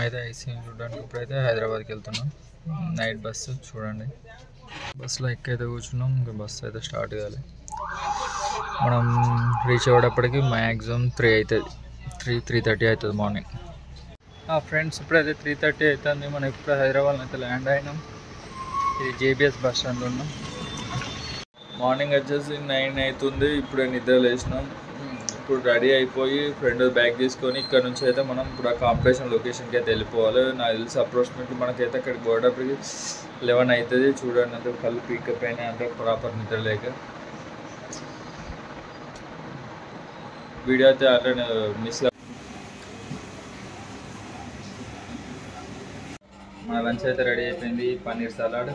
మనమైతే ఐసీ చూడడానికి ఇప్పుడైతే హైదరాబాద్కి వెళ్తున్నాం. నైట్ బస్సు చూడండి. బస్సులో ఎక్కైతే కూర్చున్నాం, ఇంకా బస్సు అయితే స్టార్ట్ కావాలి. మనం రీచ్ అయ్యేటప్పటికి మ్యాక్సిమం 3 అవుతుంది, 3:30 అవుతుంది మార్నింగ్. ఫ్రెండ్స్ ఇప్పుడైతే 3:30 అవుతుంది. మనం ఇప్పుడు హైదరాబాద్లో అయితే ల్యాండ్ అయినాం. ఇది జేబీఎస్ బస్ స్టాండ్ ఉన్నాం. మార్నింగ్ వచ్చేసి 9 అవుతుంది. ఇప్పుడే నిద్ర లేచినాం. ఇప్పుడు రెడీ అయిపోయి ఫ్రెండ్ బ్యాగ్ తీసుకొని ఇక్కడ నుంచి అయితే మనం ఇప్పుడు ఆ కాంపిటీషన్ లొకేషన్కి అయితే వెళ్ళిపోవాలి. నాకు తెలిసి అప్రోక్సిమేట్లీ మనకైతే అక్కడికి పోయేటప్పటికి 11 అవుతుంది. చూడండి, అంత కళ్ళు పీకప్ అయినాయి, అంటే ప్రాపర్ నిద్ర లేక. వీడియో అయితే ఆల్రెడీ మిస్. మన లంచ్ అయితే రెడీ అయిపోయింది. పన్నీర్ సలాడ్,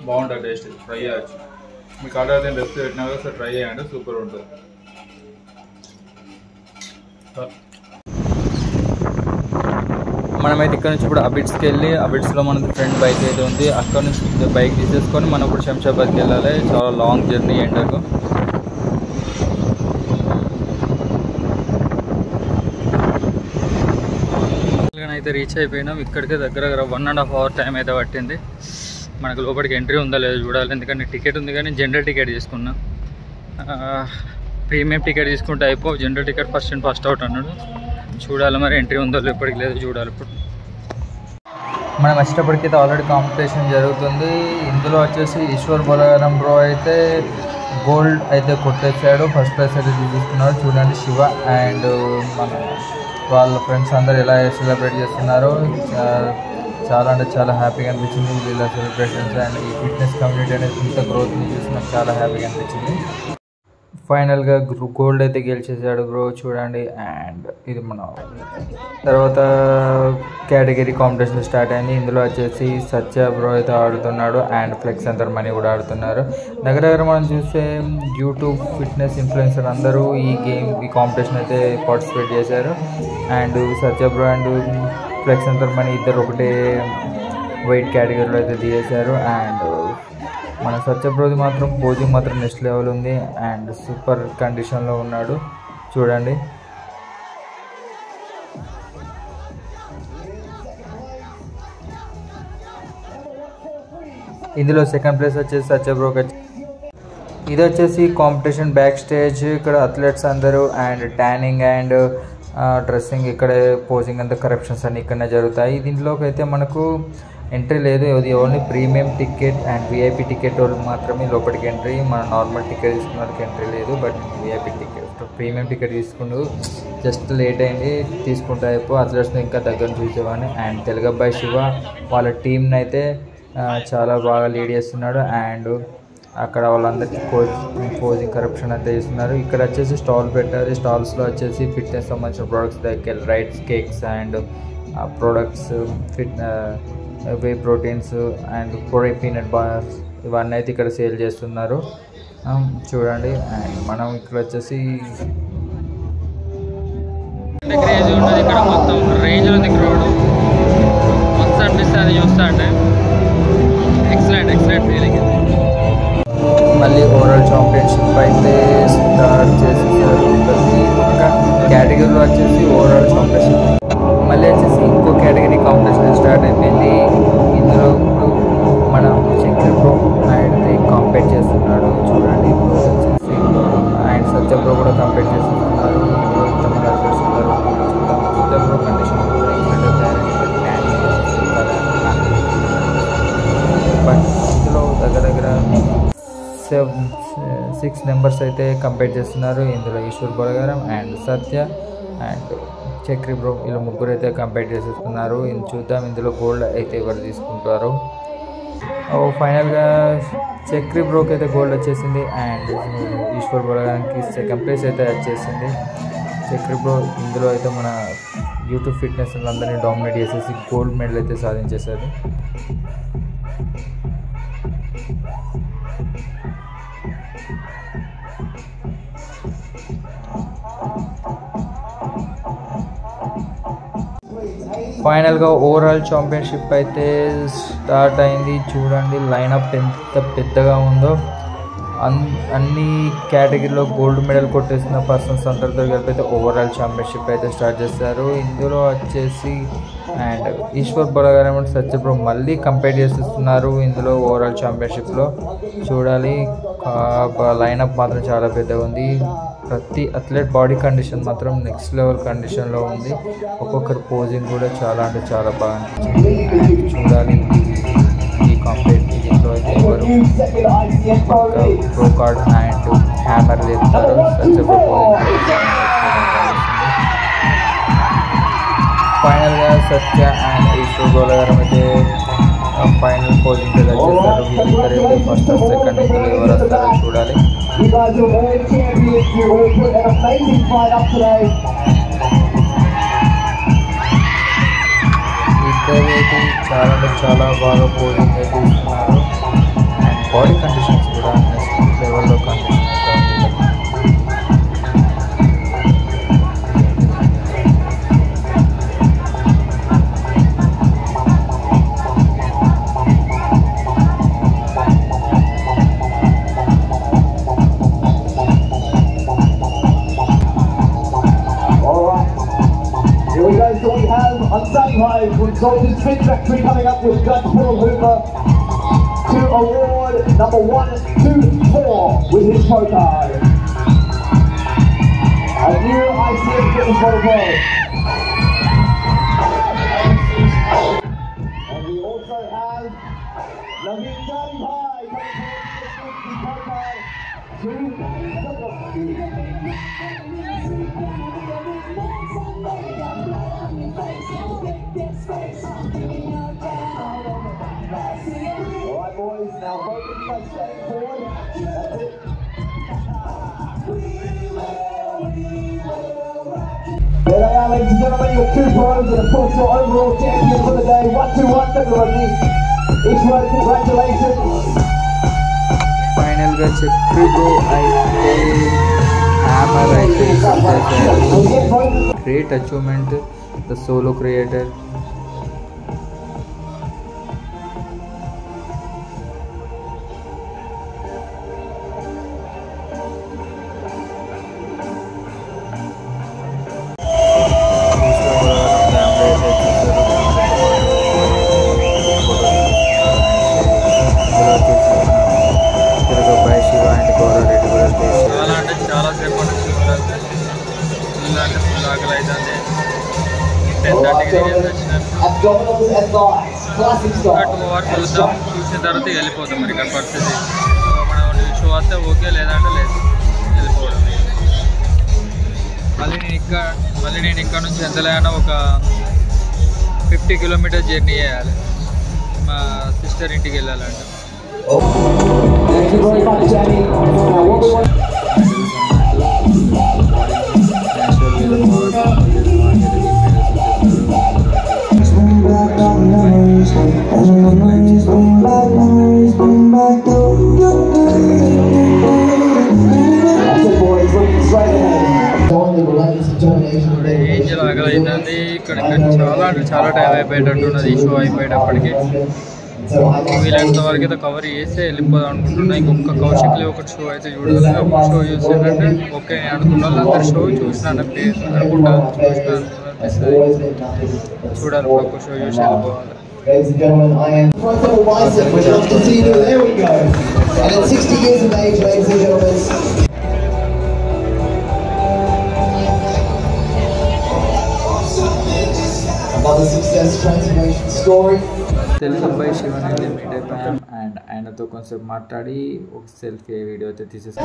బాగుంటుంది, టేస్ట్. ట్రై చేయవచ్చు. మీకు ఆర్డర్ అయితే రెసిపీ పెట్టినా కూడా సార్ ట్రై చేయండి, సూపర్ ఉంటుంది. మనమైతే ఇక్కడ నుంచి ఇప్పుడు అబిట్స్కి వెళ్ళి, అబిట్స్లో మన ఫ్రెండ్ బైక్ అయితే ఉంది, అక్కడ నుంచి బైక్ తీసేసుకొని మనం ఇప్పుడు శంషాబాద్కి వెళ్ళాలి. చాలా లాంగ్ జర్నీ ఎండకు. అయితే రీచ్ అయిపోయినాం. ఇక్కడికే దగ్గర 1.5 hour టైం అయితే పట్టింది. మనకు లోపలికి ఎంట్రీ ఉందా లేదో చూడాలి, ఎందుకంటే టికెట్ ఉంది కానీ జనరల్ టికెట్ తీసుకున్నా. ప్రీమియం టికెట్ తీసుకుంటే అయిపో, general ticket first in first out అన్నాడు. చూడాలి మరి ఎంట్రీ ఉందో లోపలికి లేదో చూడాలి. ఇప్పుడు మనం వచ్చేటప్పటికైతే ఆల్రెడీ కాంపిటీషన్ జరుగుతుంది. ఇందులో వచ్చేసి ఈశ్వర్ బొలగారం బ్రో అయితే గోల్డ్ అయితే కొట్టేసాడు, ఫస్ట్ ప్రైజ్ అయితే తీసుకున్నాడు. చూడండి, శివ అండ్ మన వాళ్ళ ఫ్రెండ్స్ అందరు ఎలా సెలబ్రేట్ చేస్తున్నారు. చాలా అంటే చాలా హ్యాపీగా అనిపించింది వీళ్ళ సెలబ్రేషన్స్. అండ్ ఈ ఫిట్నెస్ కమ్యూనిటీ అనేది ఇంత గ్రోత్ని చూసి నాకు చాలా హ్యాపీగా అనిపించింది. ఫైనల్గా గోల్డ్ అయితే గెలిచేసాడు బ్రో, చూడండి. అండ్ ఇది మన తర్వాత కేటగిరీ కాంపిటీషన్ స్టార్ట్ అయింది. ఇందులో వచ్చేసి సత్య బ్రో అయితే ఆడుతున్నాడు, అండ్ ఫ్లెక్స్ అంతర్ మనీ కూడా ఆడుతున్నారు. దగ్గర మనం చూస్తే యూట్యూబ్ ఫిట్నెస్ ఇన్ఫ్లుయెన్సర్ అందరూ ఈ కాంపిటీషన్ అయితే పార్టిసిపేట్ చేశారు. అండ్ సత్య బ్రో అండ్ ఫ్లెక్స్ అంతర్ మనీ ఇద్దరు ఒకటే వెయిట్ కేటగిరీలో అయితే తీసేశారు. అండ్ మన సత్యబ్రోది మాత్రం పోజింగ్ మాత్రం నెక్స్ట్ లెవెల్ ఉంది, అండ్ సూపర్ కండిషన్లో ఉన్నాడు. చూడండి, ఇందులో సెకండ్ ప్లేస్ వచ్చేసి సత్యబ్రోకి. ఇది వచ్చేసి కాంపిటీషన్ బ్యాక్ స్టేజ్. ఇక్కడ అథ్లెట్స్ అందరూ అండ్ ట్యానింగ్ అండ్ డ్రెస్సింగ్, ఇక్కడ పోజింగ్ అంతా కరప్షన్స్ అన్నీ ఇక్కడనే జరుగుతాయి. దీంట్లోకి అయితే మనకు ఎంట్రీ లేదు, ఇది only premium ticket and VIP ticket వాళ్ళు మాత్రమే లోపలికి ఎంట్రీ. మన నార్మల్ టికెట్ తీసుకున్న వాళ్ళకి ఎంట్రీ లేదు. But VIP ticket, premium ticket తీసుకుంటూ జస్ట్ లేట్ అయింది, తీసుకుంటూ అయిపో అథ్లెట్స్ని ఇంకా దగ్గర చూసేవాడిని. అండ్ తెలుగు అబ్బాయి శివ వాళ్ళ టీంని అయితే చాలా బాగా లీడ్ చేస్తున్నాడు. అండ్ అక్కడ వాళ్ళందరికీ పోజింగ్ కరప్షన్ అయితే చేస్తున్నారు. ఇక్కడ వచ్చేసి స్టాల్ పెట్టారు. స్టాల్స్లో వచ్చేసి ఫిట్నెస్ సంబంధించిన ప్రోడక్ట్స్ దగ్గర rights, cakes and products, way proteins and peanut bars ఇవన్నీ అయితే ఇక్కడ సేల్ చేస్తున్నారు. చూడండి, అండ్ మనం ఇక్కడ వచ్చేసి క్రేజ్ ఉన్నది. ఇక్కడ మొత్తం రేంజ్ ఉంది, క్రౌడ్ మస్తు అనిపిస్తుంది చూస్తా అంటే. Excellent feeling. మళ్ళీ ఓవరాల్ ఛాంపియన్షిప్ అయితే స్టార్ట్ చేసేసారు. ప్రతి ఒక్క కేటగిరీలో వచ్చేసి ఓవరాల్ ఛాంపియన్షిప్, మళ్ళీ వచ్చేసి ఇంకో కేటగిరీ కాంపిటీషన్ స్టార్ట్ అయిపోయింది. ఇందులో ఇప్పుడు మన శంకర్ బ్రో అండ్ కాంపీట్ చేస్తున్నాడు. చూడండి, ఇప్పుడు వచ్చేసి అండ్ సత్య బ్రో కూడా కాంపీట్ చేస్తున్నారు. ఇందులో ఇంతమంది అథ్లెట్స్ ఉన్నారు. సత్య బ్రో కండిషన్ బట్ ఇందులో దగ్గర 6 మెంబర్స్ అయితే కంపీట్ చేస్తున్నారు. ఇందులో Eshwar Bolagaram and Satya and Chakri bro వీళ్ళు ముగ్గురు అయితే కంపీట్ చేసేస్తున్నారు. చూద్దాం ఇందులో గోల్డ్ అయితే ఎవరు తీసుకుంటారు. ఫైనల్గా చక్రి బ్రోకి అయితే గోల్డ్ వచ్చేసింది, అండ్ ఈశ్వర్ బొలగారానికి సెకండ్ ప్లేస్ అయితే వచ్చేసింది. చక్రి బ్రో ఇందులో అయితే మన యూట్యూబ్ ఫిట్నెస్ అందరినీ డామినేట్ చేసేసి గోల్డ్ మెడల్ అయితే సాధించేశారు. ఫైనల్గా ఓవరాల్ ఛాంపియన్షిప్ అయితే స్టార్ట్ అయింది. చూడండి లైనప్ ఎంత పెద్దగా ఉందో. అన్ని కేటగిరీలో గోల్డ్ మెడల్ కొట్టేసిన పర్సన్స్ అందరితో కలిపి అయితే ఓవరాల్ ఛాంపియన్షిప్ అయితే స్టార్ట్ చేస్తారు. ఇందులో వచ్చేసి and Eshwar Bolagaram and Satya bro మళ్ళీ కంపేర్ చేస్తున్నారు ఇందులో ఓవరాల్ ఛాంపియన్షిప్లో. చూడాలి, లైనప్ మాత్రం చాలా పెద్దగా ఉంది. ప్రతి అథ్లెట్ బాడీ కండిషన్ మాత్రం నెక్స్ట్ లెవెల్ కండిషన్లో ఉంది. ఒక్కొక్కరి పోజింగ్ కూడా చాలా అంటే చాలా బాగా అనిపించింది. చూడాలి ఈ దీంట్లో అయితే ఎవరు ప్రో కార్డ్ అండ్ హ్యామర్ లేపుతారు. సత్య బ్రో పోజింగ్ ఫైనల్గా సత్య అండ్ ఈశ్వర్ బొలగారం అయితే ఫైనల్ పోజింగ్ వచ్చేస్తారు. వీళ్ళిద్దరైతే ఫస్ట్ సెకండ్ ఇందులో ఎవరు వస్తారో చూడాలి. ఇద్దరైతే చాలా అంటే చాలా బాగా పోజింగ్ అయితే ఇస్తున్నారు. అండ్ బాడీ కండిషన్స్ కూడా నెక్స్ట్ లెవెల్లో condition Golden Spin Factory coming up with Gus Hooper to award number 1, 2, 4 with his pro card. A new ICF Fitness photo. And we also have Naveen Jani Bhai coming forward with his pro card to Alright boys, now focus on staying forward. That's it. There they are, ladies and gentlemen, your 2 pros and of course your overall champion for the day. 1-2-1, everybody. Each one, congratulations. ఫైనల్గా చెప్పి bro అయితే hammer అయితే great achievement the solo creator. చూసిన తర్వాత వెళ్ళిపోతాం మరి ఇక్కడ పరిస్థితి. మనం షో వస్తే ఓకే, లేదంటే లేదు, వెళ్ళిపోవడం. మళ్ళీ నేను ఇక్కడ నుంచి ఎంతలైనా ఒక 50 కిలోమీటర్స్ జర్నీ చేయాలి మా సిస్టర్ ఇంటికి వెళ్ళాలంటే. ఏంజల్ ఆగలైందండి ఇక్కడ చాలా అంటే చాలా టైం అయిపోయేటట్టున్నది ఈ షో అయిపోయేటప్పటికి. వీలైనంత వరకు అయితే కవర్ చేస్తే వెళ్ళిపోదాం అనుకుంటున్నా. ఇంకొక కౌశిక్లో ఒక షో అయితే చూడాలి. ఒక షో చూసేటంటే ఓకే నేను అనుకున్న వాళ్ళు అందరు షో చూసినాను అనుకుంటా, అనిపిస్తుంది. చూడాలి, ఒక షో చూసి వెళ్ళిపోవాలి. Ladies and gentlemen, I am Profitable Bicep, which I'll continue. There we go. And at 60 years of age, ladies and gentlemen. Another success transformation story. Telugu అబ్బాయి శివన్ అయితే మీట్ అయిపోయాం అండ్ ఆయనతో కొంచెం మాట్లాడి ఒక సెల్ఫీ వీడియో అయితే తీసేసాం.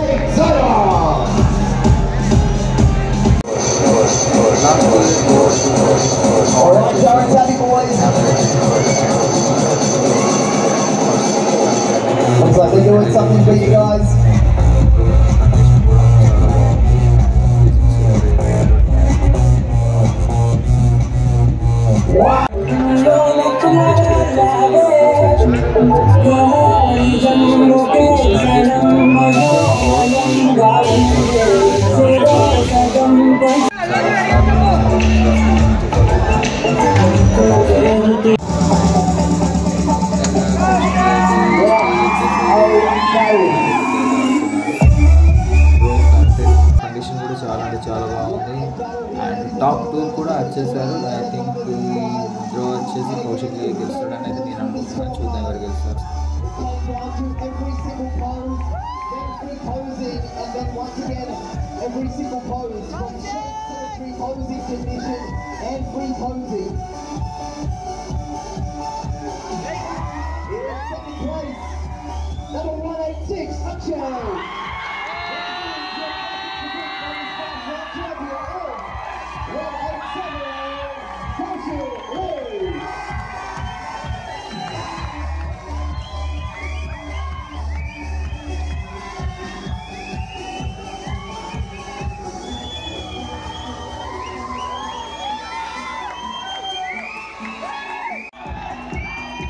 Looks like they're doing something for you guys. Score కూడా వచ్చేసారు. ఐ థింక్ డ్రా వచ్చేసి కౌశిక్ గెలుస్తాడని అయితే నేను అనుకుంటున్నాను. చూద్దాం ఎవరు గెలుస్తారు. Number 186, Akshay.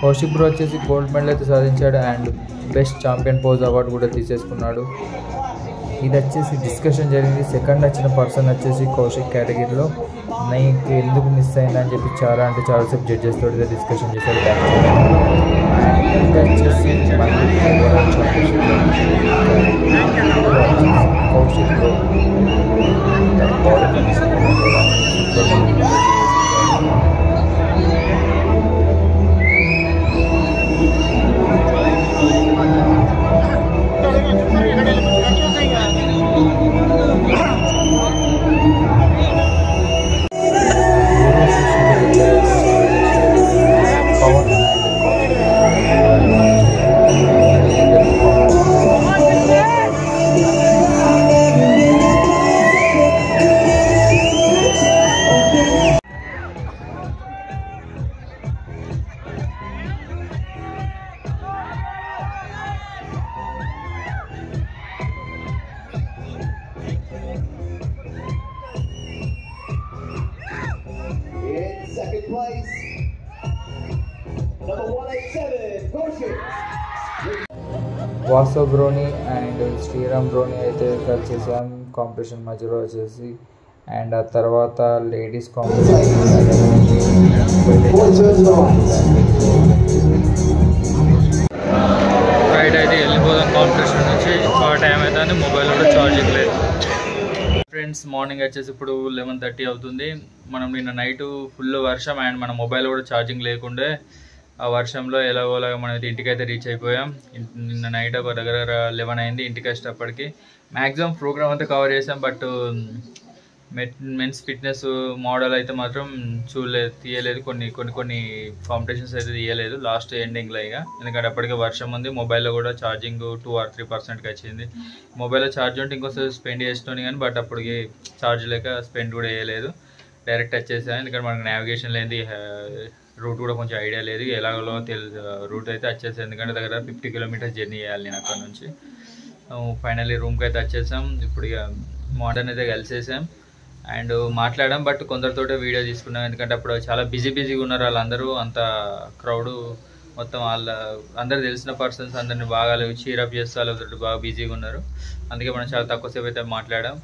కౌశిక్ బ్రో వచ్చేసి గోల్డ్ మెడల్ అయితే సాధించాడు and best champion pose award కూడా తీసేసుకున్నాడు. ఇది వచ్చేసి డిస్కషన్ జరిగింది. సెకండ్ వచ్చిన పర్సన్ వచ్చేసి కౌశిక్ కేటగిరీలో నీకు ఎందుకు మిస్ అయిందని చెప్పి చాలా అంటే చాలాసేపు జడ్జెస్ తోటి డిస్కషన్ చేశారు. ఇది వచ్చేసి Koushik bro Second place, number 187, Koushik. Vasav బ్రోని అండ్ శ్రీరామ్ బ్రోని అయితే కలిసేసాం కాంపిటీషన్ మధ్యలో వచ్చేసి. అండ్ ఆ తర్వాత లేడీస్ కాంపిటీషన్ రైట్ అయితే వెళ్ళిపోదాం కాంపిటీషన్ నుంచి. ఆ టైం అయితే అని మొబైల్ కూడా ఛార్జింగ్ లేదు. ఫ్రెండ్స్ మార్నింగ్ వచ్చేసి ఇప్పుడు 11:30 అవుతుంది. మనం నిన్న నైట్ ఫుల్ వర్షం అండ్ మన మొబైల్ కూడా ఛార్జింగ్ లేకుండే ఆ వర్షంలో ఎలాగోలాగా మనం అయితే ఇంటికైతే రీచ్ అయిపోయాం. నిన్న నైట్ ఒక దగ్గర 11 అయింది ఇంటికి వచ్చేటప్పటికి. మ్యాక్సిమం ప్రోగ్రామ్ అంతా కవర్ చేసాం. బట్ మెన్స్ ఫిట్నెస్ మోడల్ అయితే మాత్రం తీయలేదు. కొన్ని కాంపిటీషన్స్ అయితే తీయలేదు లాస్ట్ ఎండింగ్లో ఇక. ఎందుకంటే అప్పటికే వర్షం ఉంది. మొబైల్లో కూడా ఛార్జింగ్ 2 or 3% వచ్చింది. మొబైల్లో ఛార్జ్ ఉంటే ఇంకోసారి స్పెండ్ చేస్తున్నాను కానీ బట్ అప్పటికి ఛార్జ్ లేక స్పెండ్ కూడా చేయలేదు. డైరెక్ట్ వచ్చేసాను. ఎందుకంటే మనకు నావిగేషన్ లేని రూట్ కూడా కొంచెం ఐడియా లేదు. ఎలాగో రూట్ అయితే వచ్చేసాను. ఎందుకంటే దగ్గర 50 kilometers జర్నీ చేయాలి నేను అక్కడ నుంచి. ఫైనల్లీ రూమ్కి అయితే వచ్చేసాం. ఇప్పుడు ఇక మోడర్న్ అయితే కలిసేసాం అండ్ మాట్లాడాం. బట్ కొందరితోటే వీడియో తీసుకున్నాం. ఎందుకంటే అప్పుడు చాలా బిజీగా ఉన్నారు వాళ్ళందరూ. అంత క్రౌడ్ మొత్తం అందరు తెలిసిన పర్సన్స్ అందరిని బాగా చీరప్ చేస్తూ వాళ్ళతో బాగా బిజీగా ఉన్నారు. అందుకే మనం చాలా తక్కువసేపు అయితే మాట్లాడాం.